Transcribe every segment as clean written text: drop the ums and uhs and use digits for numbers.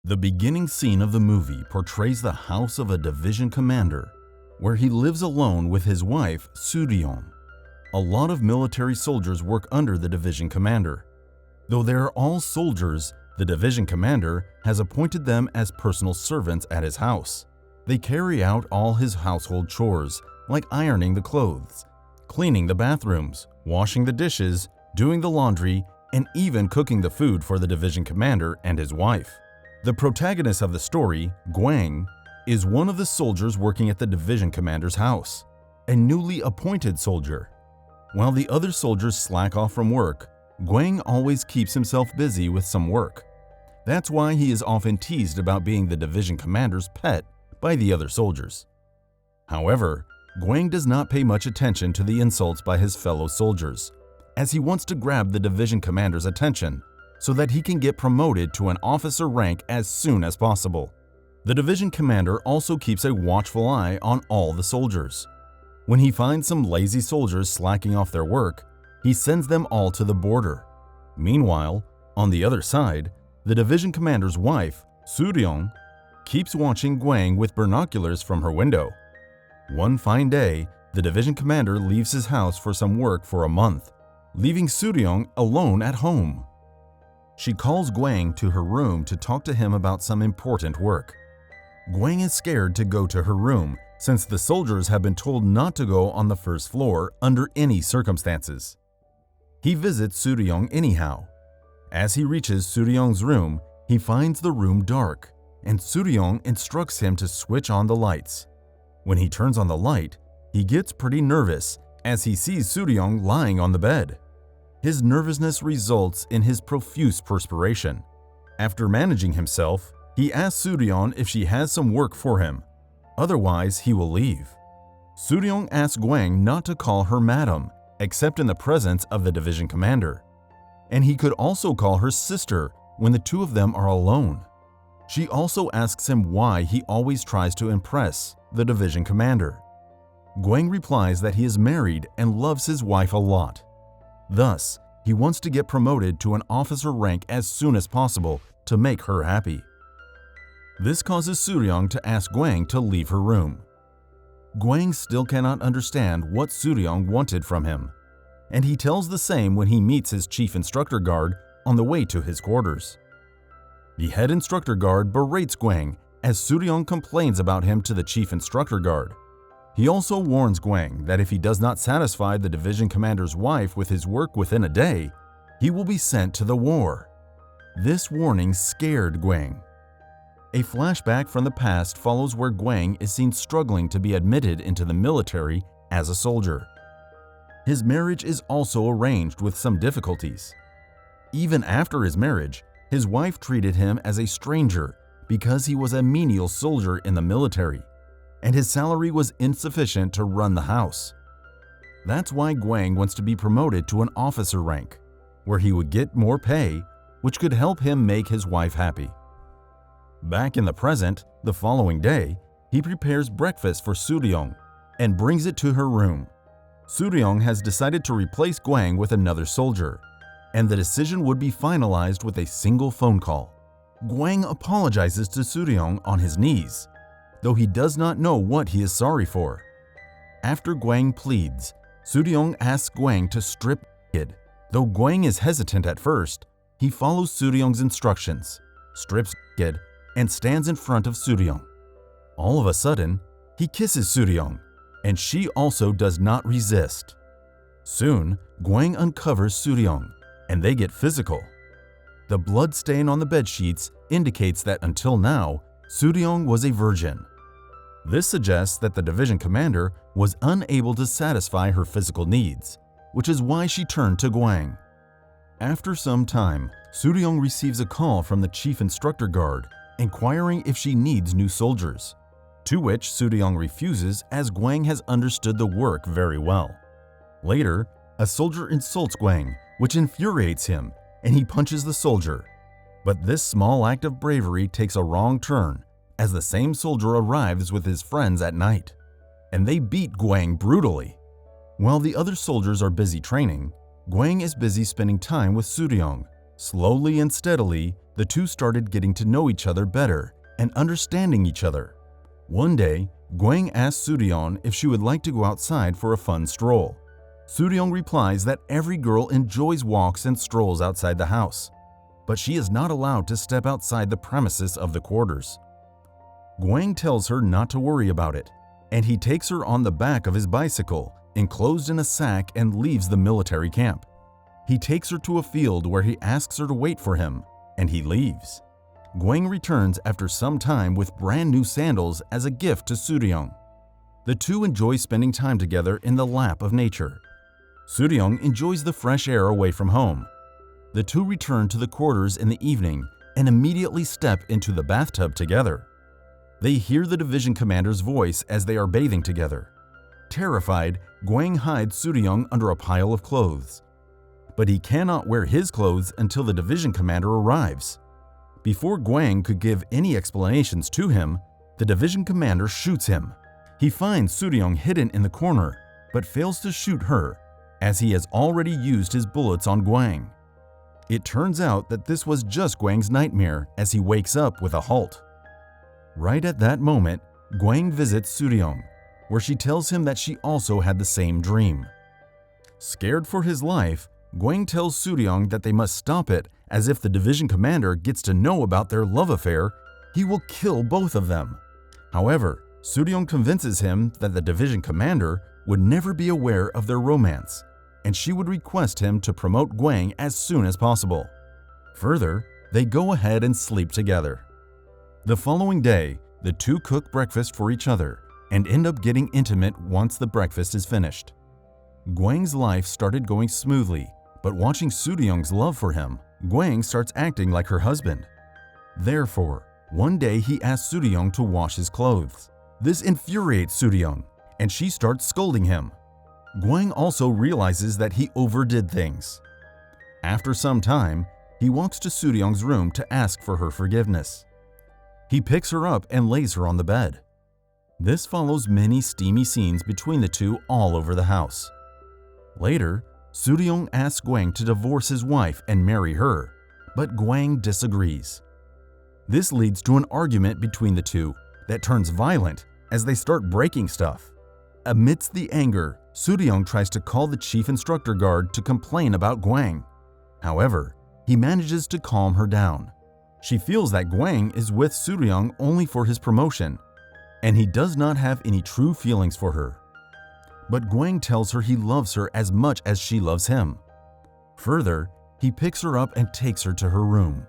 The beginning scene of the movie portrays the house of a division commander, where he lives alone with his wife, Soo-ryong. A lot of military soldiers work under the division commander. Though they are all soldiers, the division commander has appointed them as personal servants at his house. They carry out all his household chores, like ironing the clothes, cleaning the bathrooms, washing the dishes, doing the laundry, and even cooking the food for the division commander and his wife. The protagonist of the story, Gwang, is one of the soldiers working at the division commander's house, a newly appointed soldier. While the other soldiers slack off from work, Gwang always keeps himself busy with some work. That's why he is often teased about being the division commander's pet by the other soldiers. However, Gwang does not pay much attention to the insults by his fellow soldiers, as he wants to grab the division commander's attention so that he can get promoted to an officer rank as soon as possible. The division commander also keeps a watchful eye on all the soldiers. When he finds some lazy soldiers slacking off their work, he sends them all to the border. Meanwhile, on the other side, the division commander's wife, Soo-ryong, keeps watching Gwang with binoculars from her window. One fine day, the division commander leaves his house for some work for a month, leaving Soo-ryong alone at home. She calls Gwang to her room to talk to him about some important work. Gwang is scared to go to her room since the soldiers have been told not to go on the first floor under any circumstances. He visits Soo-ryong anyhow. As he reaches Soo-ryong's room, he finds the room dark, and Soo-ryong instructs him to switch on the lights. When he turns on the light, he gets pretty nervous as he sees Soo-ryong lying on the bed. His nervousness results in his profuse perspiration. After managing himself, he asks Soo-ryong if she has some work for him. Otherwise, he will leave. Soo-ryong asks Gwang not to call her madam, except in the presence of the division commander. And he could also call her sister when the two of them are alone. She also asks him why he always tries to impress the division commander. Gwang replies that he is married and loves his wife a lot. Thus, he wants to get promoted to an officer rank as soon as possible to make her happy. This causes Soo-ryong to ask Gwang to leave her room. Gwang still cannot understand what Soo-ryong wanted from him, and he tells the same when he meets his chief instructor guard on the way to his quarters. The head instructor guard berates Gwang as Soo-ryong complains about him to the chief instructor guard. He also warns Gwang that if he does not satisfy the division commander's wife with his work within a day, he will be sent to the war. This warning scared Gwang. A flashback from the past follows where Gwang is seen struggling to be admitted into the military as a soldier. His marriage is also arranged with some difficulties. Even after his marriage, his wife treated him as a stranger because he was a menial soldier in the military, and his salary was insufficient to run the house. That's why Gwang wants to be promoted to an officer rank, where he would get more pay, which could help him make his wife happy. Back in the present, the following day, he prepares breakfast for Soo-ryong and brings it to her room. Soo-ryong has decided to replace Gwang with another soldier, and the decision would be finalized with a single phone call. Gwang apologizes to Soo-ryong on his knees, though he does not know what he is sorry for. After Gwang pleads, Soo-ryong asks Gwang to strip naked. Though Gwang is hesitant at first, he follows Soo-ryong's instructions, strips naked, and stands in front of Soo-ryong. All of a sudden, he kisses Soo-ryong, and she also does not resist. Soon, Gwang uncovers Soo-ryong, and they get physical. The blood stain on the bedsheets indicates that until now, Soo-ryong was a virgin. This suggests that the division commander was unable to satisfy her physical needs, which is why she turned to Gwang. After some time, Soo-ryong receives a call from the chief instructor guard inquiring if she needs new soldiers, to which Soo-ryong refuses as Gwang has understood the work very well. Later, a soldier insults Gwang, which infuriates him, and he punches the soldier. But this small act of bravery takes a wrong turn as the same soldier arrives with his friends at night, and they beat Gwang brutally. While the other soldiers are busy training, Gwang is busy spending time with Soo-ryong. Slowly and steadily, The two started getting to know each other better and understanding each other. One day, Gwang asks Suryeong if she would like to go outside for a fun stroll. Suryeong replies that every girl enjoys walks and strolls outside the house, but she is not allowed to step outside the premises of the quarters. Gwang tells her not to worry about it, and he takes her on the back of his bicycle, enclosed in a sack, and leaves the military camp. He takes her to a field where he asks her to wait for him, and he leaves. Gwang returns after some time with brand new sandals as a gift to Suryeong. The two enjoy spending time together in the lap of nature. Suryeong enjoys the fresh air away from home. The two return to the quarters in the evening and immediately step into the bathtub together. They hear the division commander's voice as they are bathing together. Terrified, Gwang hides Suryeong under a pile of clothes. But he cannot wear his clothes until the division commander arrives. Before Gwang could give any explanations to him, the division commander shoots him. He finds Suryeong hidden in the corner, but fails to shoot her, as he has already used his bullets on Gwang. It turns out that this was just Gwang's nightmare as he wakes up with a halt. Right at that moment, Gwang visits Suryeong, where she tells him that she also had the same dream. Scared for his life, Gwang tells Suryeong that they must stop it, as if the division commander gets to know about their love affair, he will kill both of them. However, Suryeong convinces him that the division commander would never be aware of their romance, and she would request him to promote Gwang as soon as possible. Further, they go ahead and sleep together. The following day, the two cook breakfast for each other and end up getting intimate once the breakfast is finished. Gwang's life started going smoothly, but watching Suryeong's love for him, Gwang starts acting like her husband. Therefore, one day he asks Suryeong to wash his clothes. This infuriates Suryeong, and she starts scolding him. Gwang also realizes that he overdid things. After some time, he walks to Suryeong's room to ask for her forgiveness. He picks her up and lays her on the bed. This follows many steamy scenes between the two all over the house. Later, Suryeong asks Gwang to divorce his wife and marry her, but Gwang disagrees. This leads to an argument between the two that turns violent as they start breaking stuff. Amidst the anger, Suryeong tries to call the chief instructor guard to complain about Gwang. However, he manages to calm her down. She feels that Gwang is with Suryeong only for his promotion, and he does not have any true feelings for her. But Gwang tells her he loves her as much as she loves him. Further, he picks her up and takes her to her room.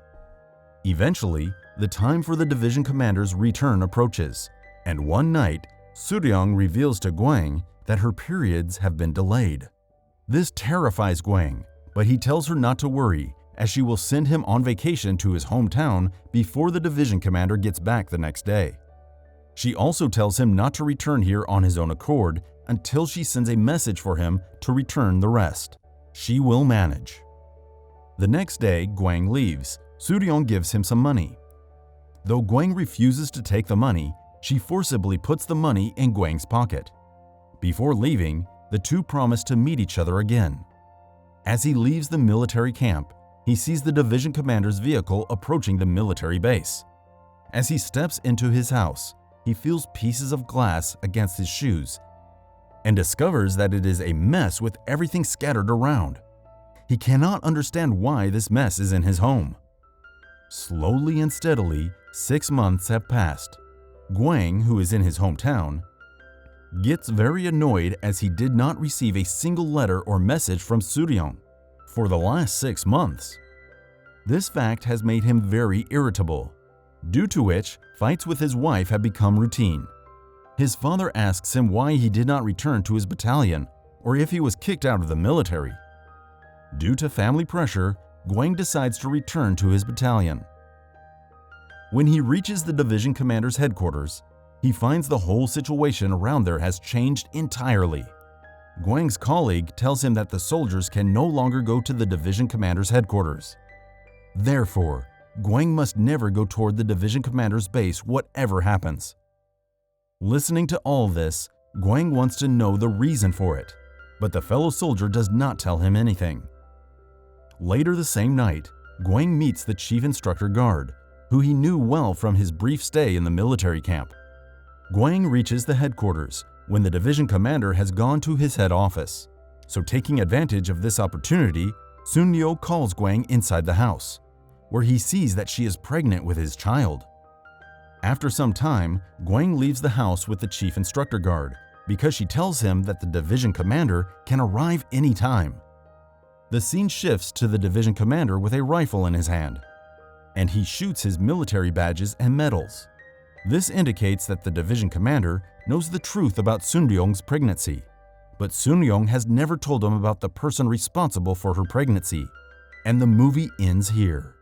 Eventually, the time for the division commander's return approaches, and one night, Suryeong reveals to Gwang that her periods have been delayed. This terrifies Gwang, but he tells her not to worry, as she will send him on vacation to his hometown before the division commander gets back the next day. She also tells him not to return here on his own accord until she sends a message for him to return the rest. She will manage. The next day, Gwang leaves. Suryeong gives him some money. Though Gwang refuses to take the money, she forcibly puts the money in Gwang's pocket. Before leaving, the two promise to meet each other again. As he leaves the military camp, he sees the division commander's vehicle approaching the military base. As he steps into his house, he feels pieces of glass against his shoes and discovers that it is a mess with everything scattered around. He cannot understand why this mess is in his home. Slowly and steadily, 6 months have passed. Gwang, who is in his hometown, gets very annoyed as he did not receive a single letter or message from Suryeong for the last 6 months. This fact has made him very irritable, due to which fights with his wife have become routine. His father asks him why he did not return to his battalion or if he was kicked out of the military. Due to family pressure, Gwang decides to return to his battalion. When he reaches the division commander's headquarters, he finds the whole situation around there has changed entirely. Gwang's colleague tells him that the soldiers can no longer go to the division commander's headquarters. Therefore, Gwang must never go toward the division commander's base whatever happens. Listening to all this, Gwang wants to know the reason for it, but the fellow soldier does not tell him anything. Later the same night, Gwang meets the chief instructor guard, who he knew well from his brief stay in the military camp. Gwang reaches the headquarters when the division commander has gone to his head office. So taking advantage of this opportunity, Sun-Yo calls Gwang inside the house, where he sees that she is pregnant with his child. After some time, Gwang leaves the house with the chief instructor guard because she tells him that the division commander can arrive anytime. The scene shifts to the division commander with a rifle in his hand, and he shoots his military badges and medals. This indicates that the division commander knows the truth about Sun-Ryong's pregnancy, but Sun-Ryong has never told him about the person responsible for her pregnancy, and the movie ends here.